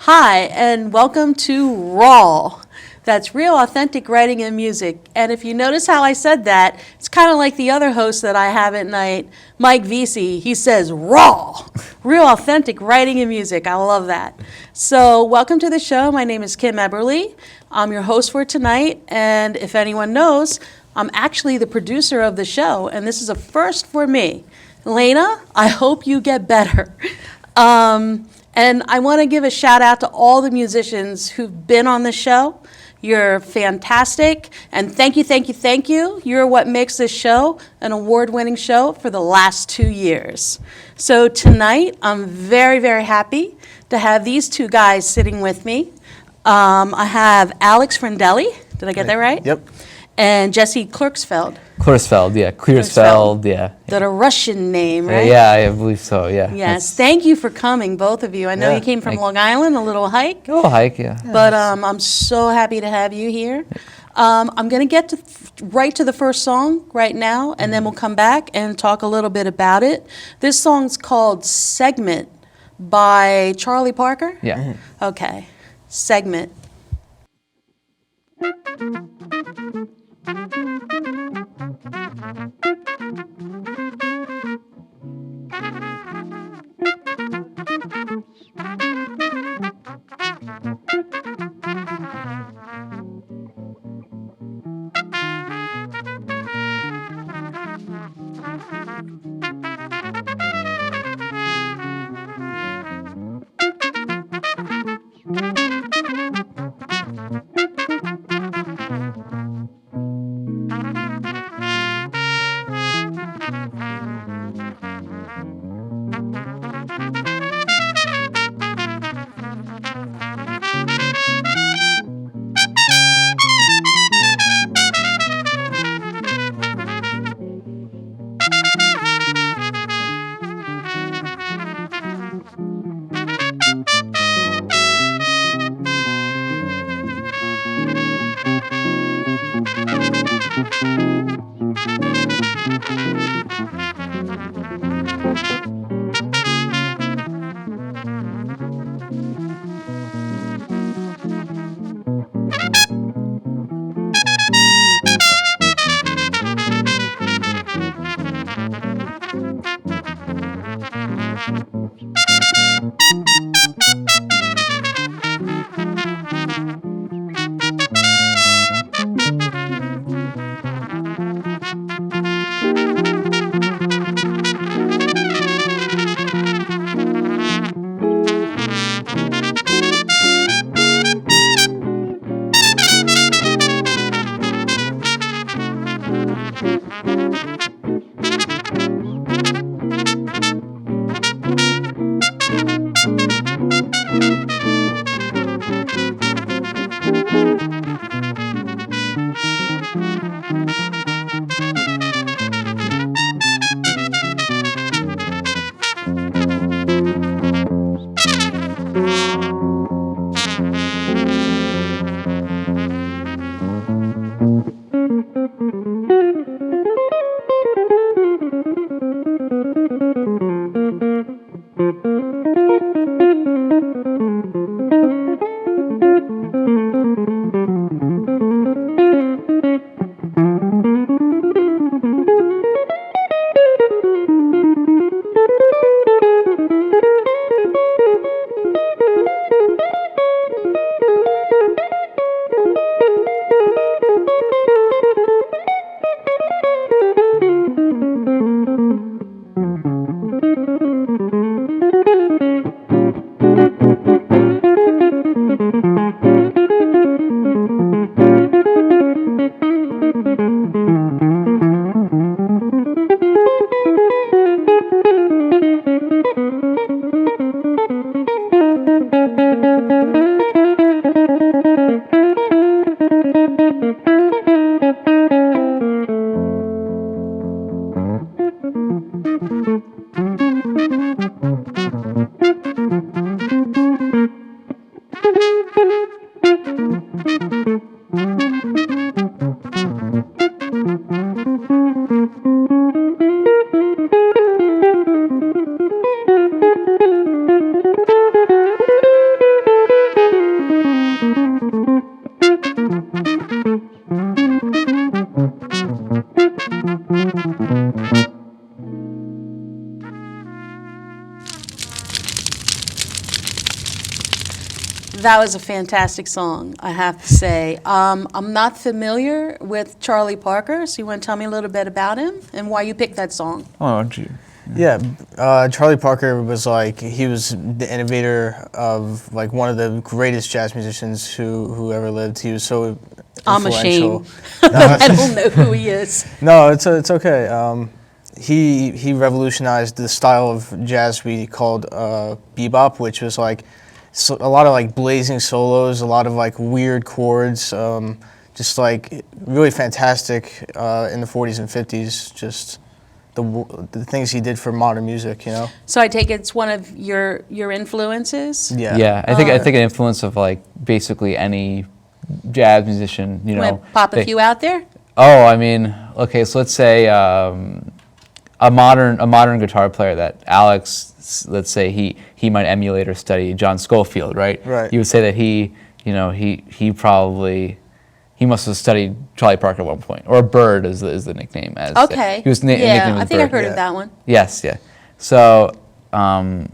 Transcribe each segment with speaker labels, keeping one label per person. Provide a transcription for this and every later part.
Speaker 1: Hi, and welcome to Raw. That's real, authentic writing and music. And if you notice how I said that, it's kind of like the other host that I have at night, Mike Vesey. He says raw, real, authentic writing and music. I love that. So welcome to the show. My name is Kim Eberly. I'm your host for tonight. And if anyone knows, I'm actually the producer of the show. And this is a first for me. Lena, I hope you get better. And I want to give a shout out to all the musicians who've been on the show. You're fantastic, and thank you, thank you, thank you. You're what makes this show an award-winning show for the last 2 years. So tonight, I'm very, very happy to have these two guys sitting with me. I have Alex Frondelli, did I get that right?
Speaker 2: Yep.
Speaker 1: And Jesse Klarsfeld.
Speaker 2: Klarsfeld, yeah. Klarsfeld, yeah.
Speaker 1: That a Russian name, right?
Speaker 2: Yeah, I believe so, yeah.
Speaker 1: Yes, thank you for coming, both of you. I know
Speaker 2: Yeah,
Speaker 1: you came from Long Island, a little hike.
Speaker 2: A little hike, yeah.
Speaker 1: But I'm so happy to have you here. I'm going to get right to the first song right now, and then we'll come back and talk a little bit about it. This song's called Segment by Charlie Parker?
Speaker 2: Yeah.
Speaker 1: Okay, Segment. That was a fantastic song, I have to say. I'm not familiar with Charlie Parker, so you want to tell me a little bit about him and why you picked that song?
Speaker 2: Oh, gee.
Speaker 3: Yeah, Charlie Parker was like, he was the innovator of like one of the greatest jazz musicians who ever lived. He was so
Speaker 1: I'm
Speaker 3: influential.
Speaker 1: ashamed. I don't know who he is.
Speaker 3: No, it's okay. He revolutionized the style of jazz we called bebop, which was like a lot of like blazing solos, a lot of like weird chords, just like really fantastic in the 40s and 50s. Just the things he did for modern music, you know.
Speaker 1: So I take it's one of your influences?
Speaker 3: Yeah.
Speaker 2: Yeah, I think an influence of like basically any jazz musician, you know.
Speaker 1: Want to pop a few out there?
Speaker 2: Oh, I mean, okay, so let's say a modern guitar player that Alex, let's say he might emulate or study John Scofield, right?
Speaker 3: Right.
Speaker 2: You would say that he probably must have studied Charlie Parker at one point, or Bird is the nickname.
Speaker 1: Okay.
Speaker 2: He was
Speaker 1: yeah,
Speaker 2: nicknamed
Speaker 1: I think I've
Speaker 2: Bird.
Speaker 1: heard of that one.
Speaker 2: Yes, yeah. So, I'm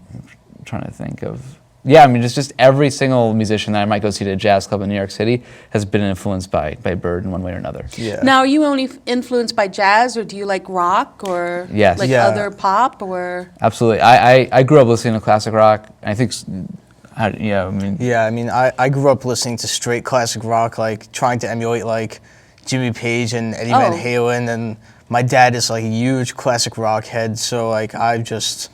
Speaker 2: trying to think of. Yeah, I mean, just every single musician that I might go see at a jazz club in New York City has been influenced by Bird in one way or another.
Speaker 3: Yeah.
Speaker 1: Now, are you only influenced by jazz, or do you like rock, or
Speaker 2: Yes.
Speaker 1: like
Speaker 3: Yeah.
Speaker 1: other pop, or?
Speaker 2: Absolutely. I grew up listening to classic rock. I think, yeah, I mean.
Speaker 3: Yeah, I mean, I grew up listening to straight classic rock, like trying to emulate like Jimmy Page and Eddie Van
Speaker 1: Oh.
Speaker 3: Halen, and my dad is like a huge classic rock head, so like I just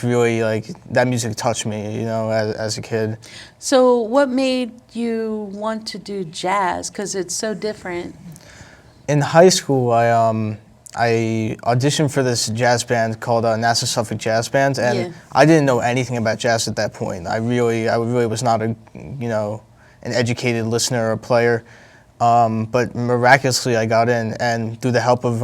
Speaker 3: really like that music touched me, you know, as a kid.
Speaker 1: So what made you want to do jazz? Because it's so different.
Speaker 3: In high school, I auditioned for this jazz band called NASA Suffolk Jazz Band, and
Speaker 1: Yeah.
Speaker 3: I didn't know anything about jazz at that point. I really was not an educated listener or player, but miraculously I got in, and through the help of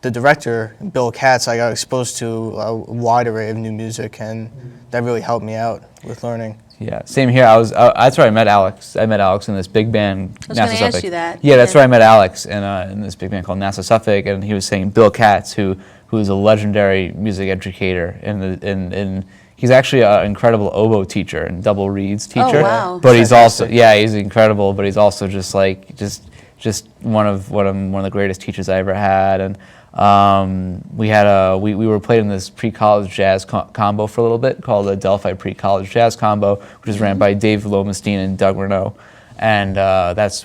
Speaker 3: the director, Bill Katz, I got exposed to a wide array of new music, and that really helped me out with learning.
Speaker 2: Yeah, same here. That's where I met Alex. I met Alex in this big band,
Speaker 1: I was
Speaker 2: NASA
Speaker 1: gonna
Speaker 2: Suffolk.
Speaker 1: ask you that.
Speaker 2: Yeah, that's
Speaker 1: Yeah.
Speaker 2: where I met Alex in this big band called NASA Suffolk, and he was saying Bill Katz, who's a legendary music educator, and he's actually an incredible oboe teacher and double reeds teacher.
Speaker 1: wow.
Speaker 2: But he's also
Speaker 3: Fantastic.
Speaker 2: he's incredible. But he's also just one of the greatest teachers I ever had, and. We were playing in this pre-college jazz combo for a little bit called the Delphi Pre-College Jazz Combo, which is ran by Dave Lowenstein and Doug Renault, and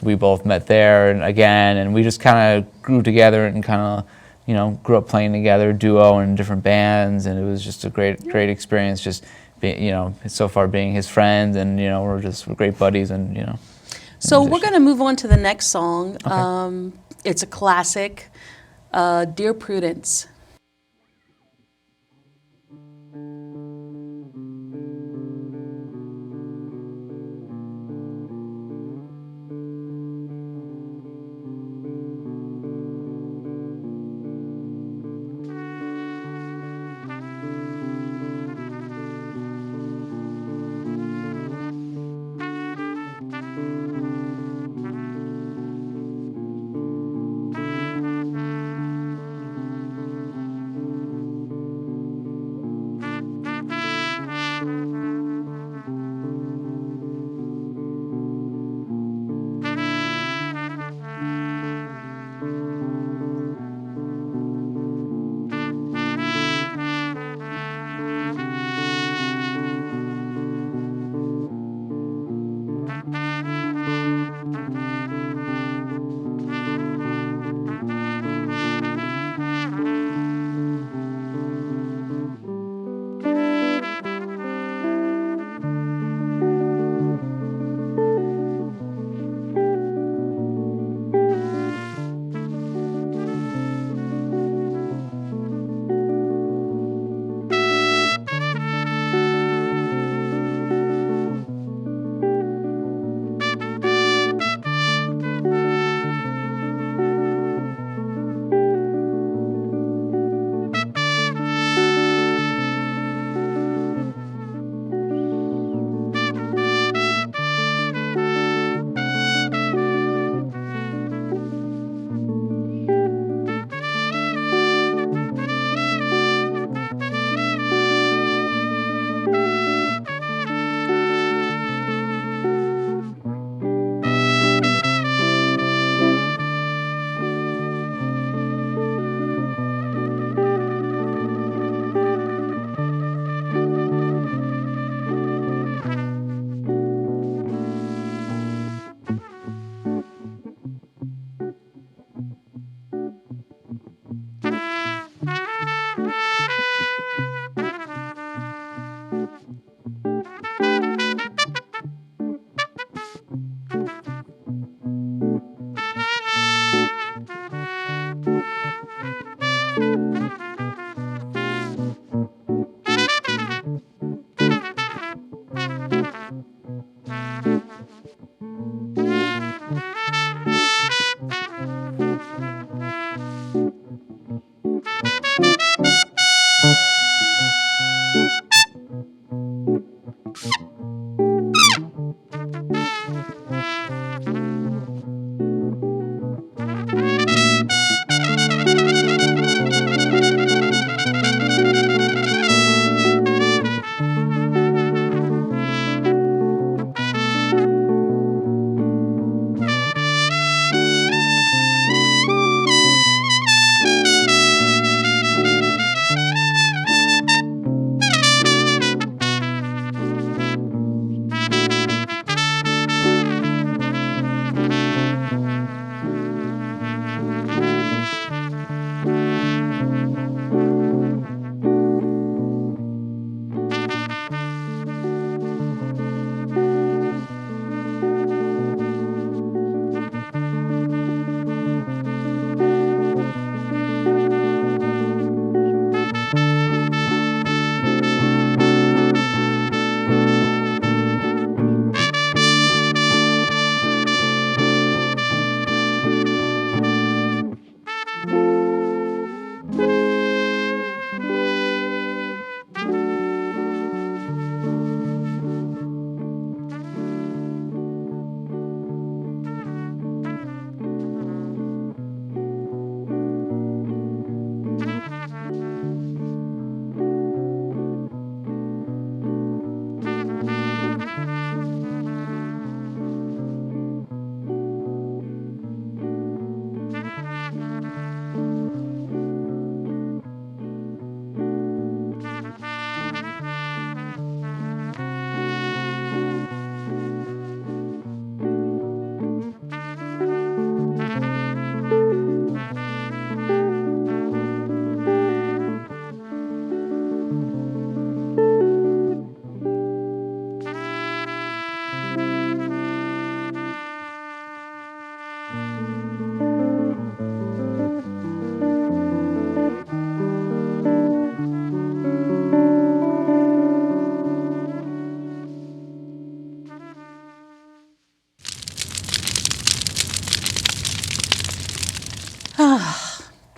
Speaker 2: we both met there and we just kind of grew together and kind of grew up playing together, duo in different bands, and it was just a great experience. Just so far being his friend, and we're great buddies, and
Speaker 1: So we're going to move on to the next song.
Speaker 2: Okay.
Speaker 1: It's a classic, Dear Prudence.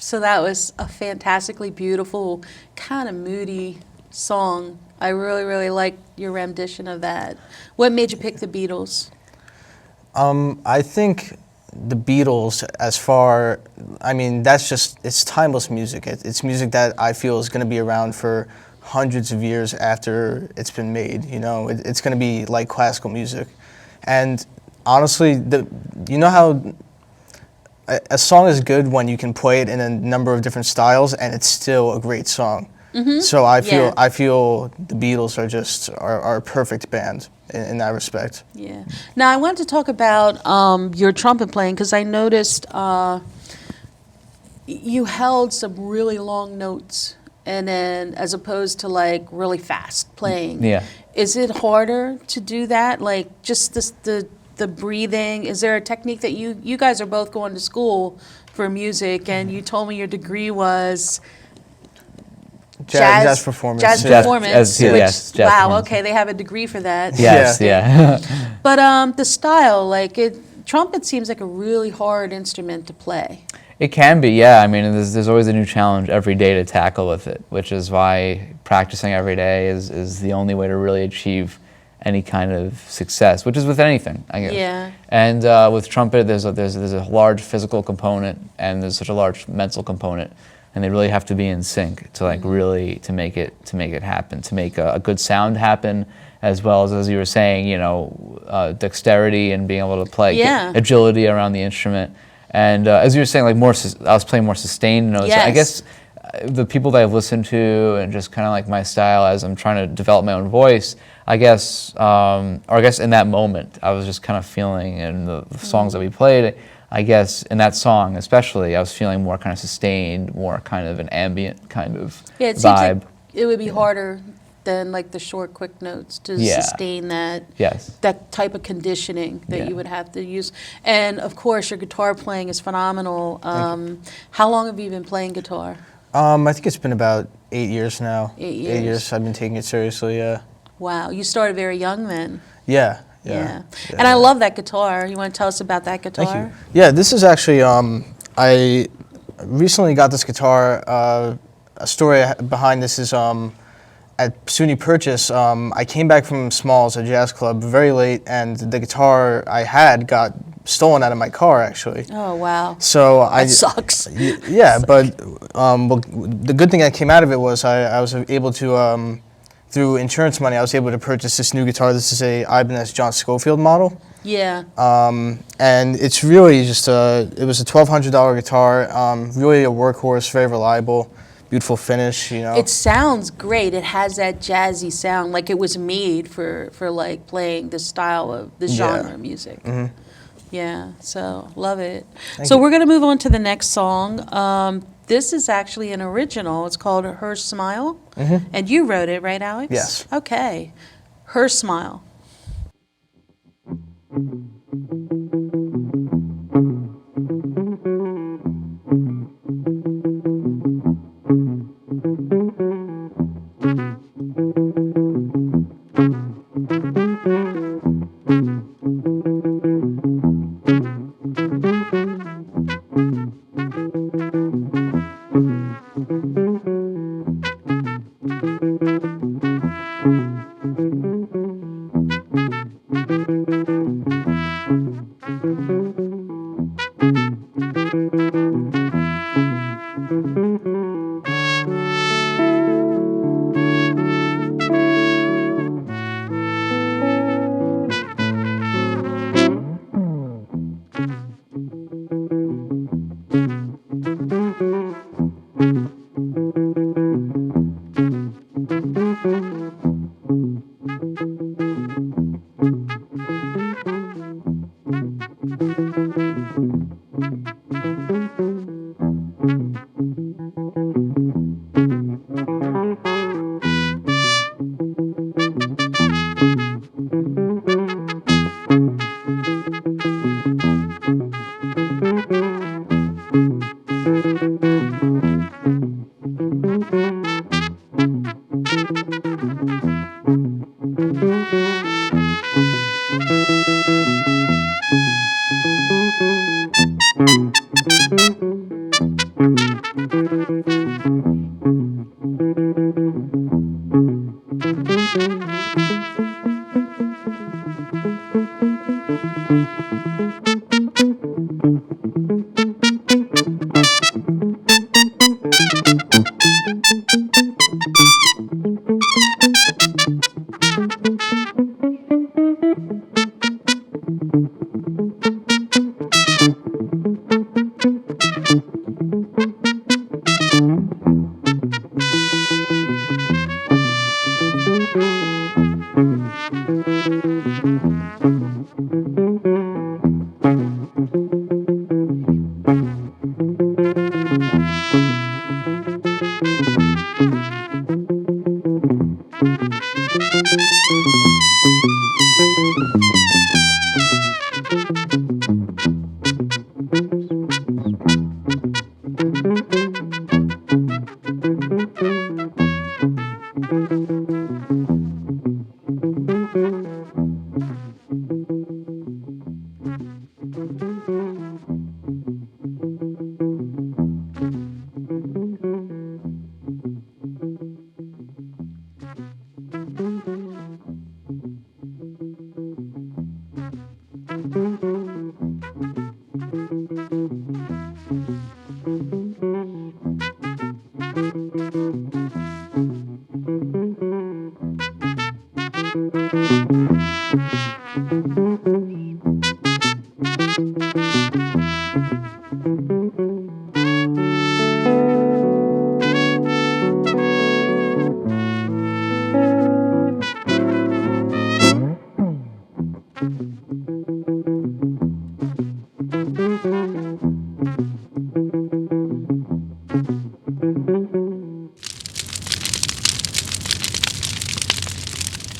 Speaker 1: So that was a fantastically beautiful, kind of moody song. I really, really liked your rendition of that. What made you pick the Beatles?
Speaker 3: I think the Beatles, I mean, it's timeless music. It's music that I feel is going to be around for hundreds of years after it's been made. You know, it's going to be like classical music. And honestly, you know how a song is good when you can play it in a number of different styles and it's still a great song. So I feel the Beatles are a perfect band in that respect.
Speaker 1: Yeah. Now I wanted to talk about your trumpet playing because I noticed you held some really long notes, and then as opposed to like really fast playing.
Speaker 2: Yeah.
Speaker 1: Is it harder to do that? Like just the breathing. Is there a technique that you guys are both going to school for music, and you told me your degree was
Speaker 3: Jazz performance.
Speaker 1: Jazz
Speaker 3: Yeah.
Speaker 1: performance.
Speaker 2: Yes, jazz
Speaker 1: wow.
Speaker 2: performance.
Speaker 1: Okay, they have a degree for that.
Speaker 2: Yes, yeah.
Speaker 1: But the style, trumpet seems like a really hard instrument to play.
Speaker 2: It can be, yeah. I mean, there's always a new challenge every day to tackle with it, which is why practicing every day is the only way to really achieve any kind of success, which is with anything, I guess.
Speaker 1: Yeah.
Speaker 2: And with trumpet, there's a large physical component and there's such a large mental component, and they really have to be in sync to really to make it happen, to make a good sound happen, as well as you were saying, you know, dexterity and being able to play, agility around the instrument. And as you were saying, I was playing more sustained notes.
Speaker 1: Yes.
Speaker 2: I guess the people that I've listened to and just kind of like my style as I'm trying to develop my own voice, I guess in that moment, I was just kind of feeling in the songs that we played, I guess in that song especially, I was feeling more kind of sustained, more kind of an ambient kind of
Speaker 1: It seems
Speaker 2: vibe.
Speaker 1: like it would be harder than like the short, quick notes to sustain that type of conditioning that you would have to use. And of course, your guitar playing is phenomenal. How long have you been playing guitar?
Speaker 3: I think it's been about 8 years now.
Speaker 1: 8 years.
Speaker 3: 8 years I've been taking it seriously, yeah.
Speaker 1: Wow, you started very young then.
Speaker 3: Yeah.
Speaker 1: And I love that guitar. You want to tell us about that guitar?
Speaker 3: Thank you. Yeah, this is actually, I recently got this guitar. A story behind this is at SUNY Purchase, I came back from Smalls, a jazz club, very late, and the guitar I had got stolen out of my car, actually.
Speaker 1: Oh, wow.
Speaker 3: So
Speaker 1: That sucks.
Speaker 3: Yeah, but well, the good thing that came out of it was I was able to, through insurance money, I was able to purchase this new guitar. This is a Ibanez John Scofield model.
Speaker 1: Yeah.
Speaker 3: And it's really just it was a $1,200 guitar, really a workhorse, very reliable, beautiful finish, you know.
Speaker 1: It sounds great. It has that jazzy sound, like it was made for like playing this style of this genre of music. Yeah, so love it. So we're going to move on to the next song. This is actually an original. It's called Her Smile. And you wrote it, right, Alex?
Speaker 3: Yes.
Speaker 1: Okay. Her Smile.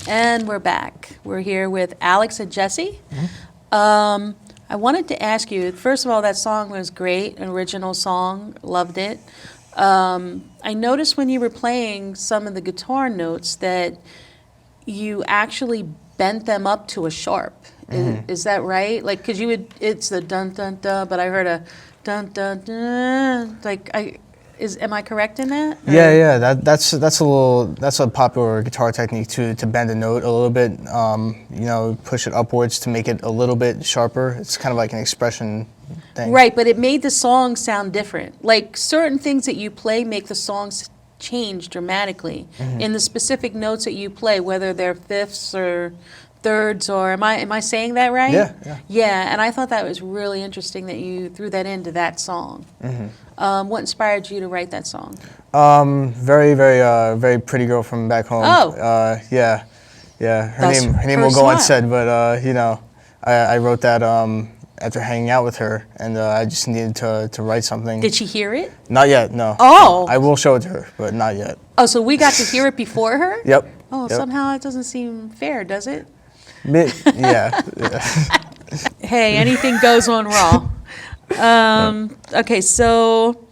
Speaker 1: And we're back. We're here with Alex and Jesse. I wanted to ask you, first of all, that song was great, an original song, loved it. I noticed when you were playing some of the guitar notes that you actually bent them up to a sharp. Is that right? Like, because you would, it's the dun dun dun, but I heard a dun dun dun. Like, am I correct in that? Or?
Speaker 3: Yeah. That's a popular guitar technique to bend a note a little bit. Push it upwards to make it a little bit sharper. It's kind of like an expression thing.
Speaker 1: Right, but it made the song sound different. Like certain things that you play make the songs change dramatically in the specific notes that you play, whether they're fifths or thirds, or am I saying that right?
Speaker 3: Yeah.
Speaker 1: Yeah, and I thought that was really interesting that you threw that into that song. What inspired you to write that song?
Speaker 3: Very pretty girl from back home.
Speaker 1: Oh.
Speaker 3: Yeah. Her
Speaker 1: That's
Speaker 3: name
Speaker 1: her
Speaker 3: will go
Speaker 1: smile.
Speaker 3: unsaid, but I wrote that after hanging out with her, and I just needed to write something.
Speaker 1: Did she hear it?
Speaker 3: Not yet, no.
Speaker 1: Oh.
Speaker 3: I will show it to her, but not yet.
Speaker 1: Oh, so we got to hear it before her?
Speaker 3: Yep.
Speaker 1: Oh,
Speaker 3: Yep.
Speaker 1: somehow it doesn't seem fair, does it?
Speaker 3: Yeah.
Speaker 1: Hey, anything goes on Raw. Okay, so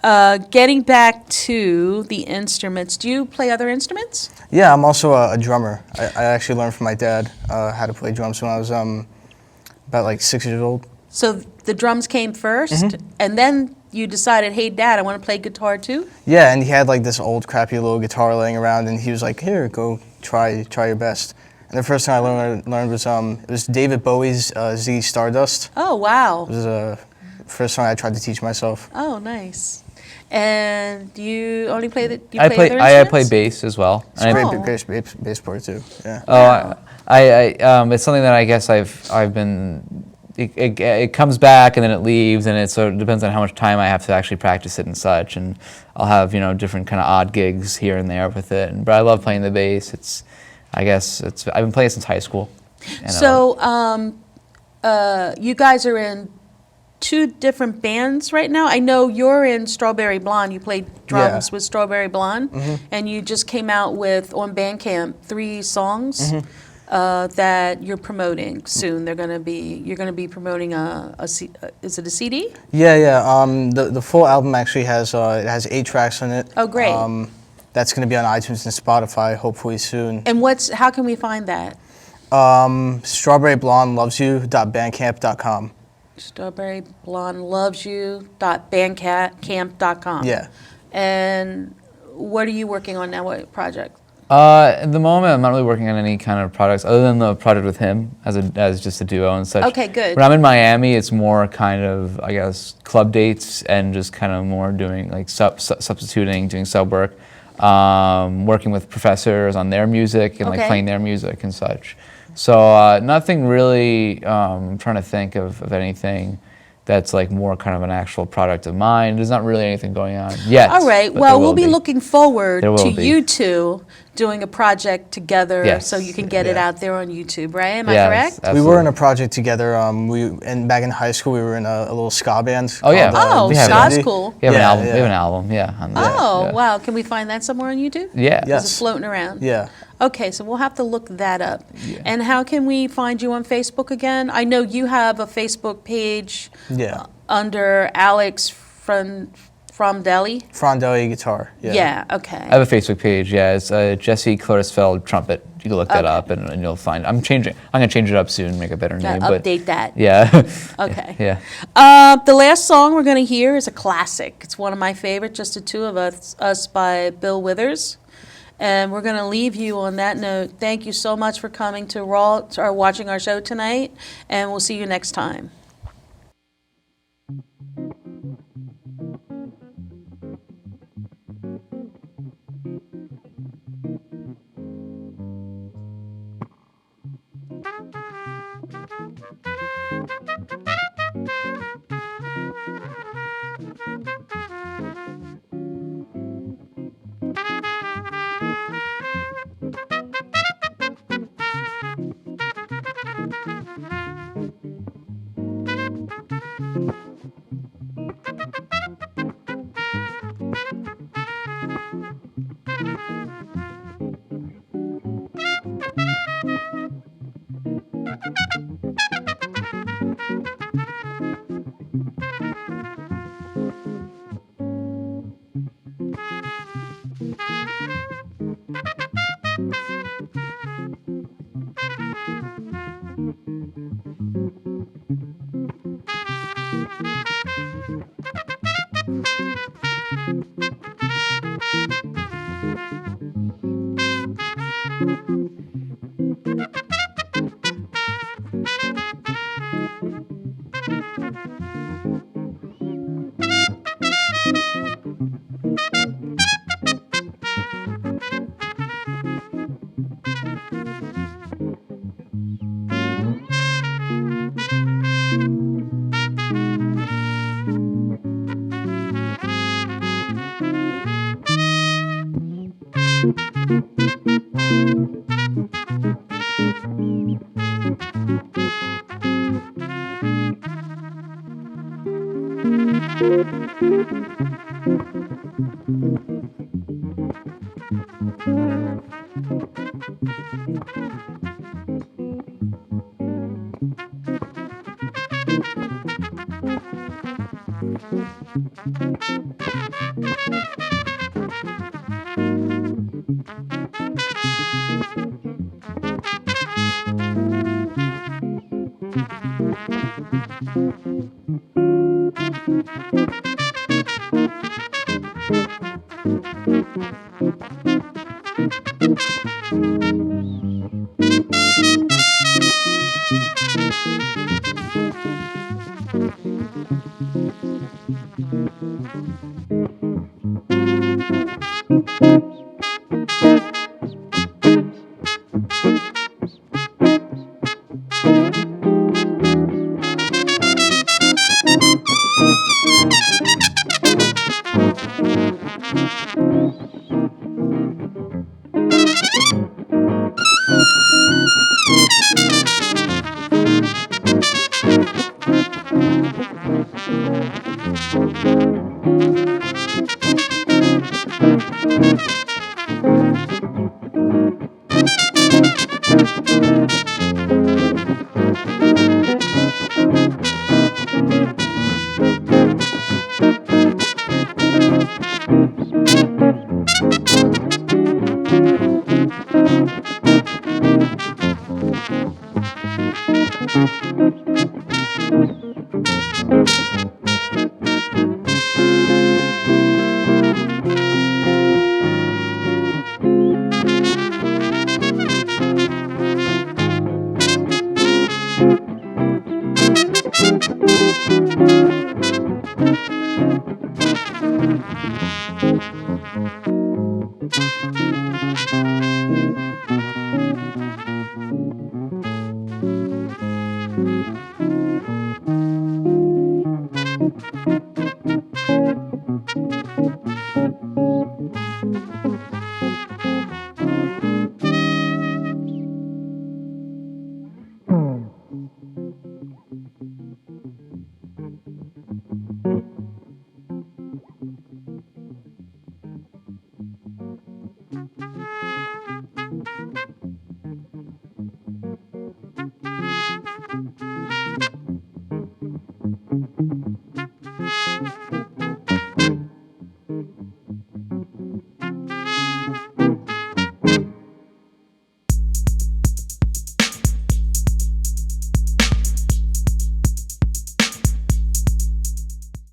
Speaker 1: getting back to the instruments, do you play other instruments?
Speaker 3: Yeah, I'm also a drummer. I actually learned from my dad how to play drums when I was about like 6 years old.
Speaker 1: So the drums came first, and then you decided, hey, Dad, I want to play guitar too?
Speaker 3: Yeah, and he had like this old crappy little guitar laying around, and he was like, "Here, go try your best." And the first thing I learned was it was David Bowie's Ziggy Stardust.
Speaker 1: Oh, wow.
Speaker 3: It was the first song I tried to teach myself.
Speaker 1: Oh, nice. And do you only play the? You
Speaker 2: I
Speaker 1: play other
Speaker 2: play
Speaker 1: instruments?
Speaker 2: bass as well. And I-
Speaker 1: Oh.
Speaker 3: Great bass player too. Yeah.
Speaker 2: Oh, it's something that I guess I've been. It comes back and then it leaves, and so it depends on how much time I have to actually practice it and such. And I'll have different kind of odd gigs here and there with it. But I love playing the bass. I've been playing since high school. And
Speaker 1: So you guys are in two different bands right now. I know you're in Strawberry Blonde. You played drums with Strawberry Blonde, and you just came out with on Bandcamp 3 songs. That you're promoting soon. You're going to be promoting is it a CD?
Speaker 3: Yeah. The full album actually has 8 tracks on it.
Speaker 1: Oh, great.
Speaker 3: That's going to be on iTunes and Spotify hopefully soon.
Speaker 1: And how can we find that?
Speaker 3: StrawberryBlondeLovesYou.bandcamp.com.
Speaker 1: StrawberryBlondeLovesYou.bandcamp.com.
Speaker 3: Yeah.
Speaker 1: And what are you working on now? What project?
Speaker 2: At the moment, I'm not really working on any kind of projects other than the project with him as just a duo and such.
Speaker 1: Okay, good.
Speaker 2: When I'm in Miami, it's more kind of, I guess, club dates and just kind of more doing like substituting, doing sub work, working with professors on their music and like
Speaker 1: Okay.
Speaker 2: playing their music and such. So nothing really. I'm trying to think of anything that's like more kind of an actual product of mine. There's not really anything going on yet.
Speaker 1: All right.
Speaker 2: but
Speaker 1: Well,
Speaker 2: there
Speaker 1: we'll
Speaker 2: will
Speaker 1: be looking forward
Speaker 2: There will
Speaker 1: to
Speaker 2: be.
Speaker 1: you two doing a project together,
Speaker 2: Yes.
Speaker 1: so you can get it
Speaker 3: Yeah.
Speaker 1: out there on YouTube, right? Am I
Speaker 2: Yes,
Speaker 1: correct?
Speaker 2: absolutely.
Speaker 3: We were in a project together. And back in high school, we were in a little ska band.
Speaker 2: Oh, yeah.
Speaker 3: called,
Speaker 1: Oh,
Speaker 2: we have
Speaker 1: ska's
Speaker 3: Frondelli.
Speaker 1: cool.
Speaker 2: We have an
Speaker 3: Yeah,
Speaker 2: album.
Speaker 3: yeah.
Speaker 2: We have an album. Yeah. On that.
Speaker 1: Oh,
Speaker 2: yeah.
Speaker 1: wow. Can we find that somewhere on YouTube?
Speaker 2: Yeah.
Speaker 3: Yes.
Speaker 1: Is it floating around?
Speaker 3: Yeah.
Speaker 1: Okay, so we'll have to look that up.
Speaker 2: Yeah.
Speaker 1: And how can we find you on Facebook again? I know you have a Facebook page
Speaker 3: Yeah.
Speaker 1: under Alex Frondelli.
Speaker 3: Frondelli guitar.
Speaker 1: Yeah, okay.
Speaker 2: I have a Facebook page. Yeah, it's Jesse Klarsfeld trumpet. You can look that
Speaker 1: Okay.
Speaker 2: up and you'll find. I'm gonna change it up soon, make a better
Speaker 1: Gotta
Speaker 2: name. But
Speaker 1: update that.
Speaker 2: yeah.
Speaker 1: Okay.
Speaker 2: Yeah.
Speaker 1: The last song we're going to hear is a classic. It's one of my favorites, Just the Two of Us by Bill Withers. And we're going to leave you on that note. Thank you so much for coming to Raw or watching our show tonight, and we'll see you next time.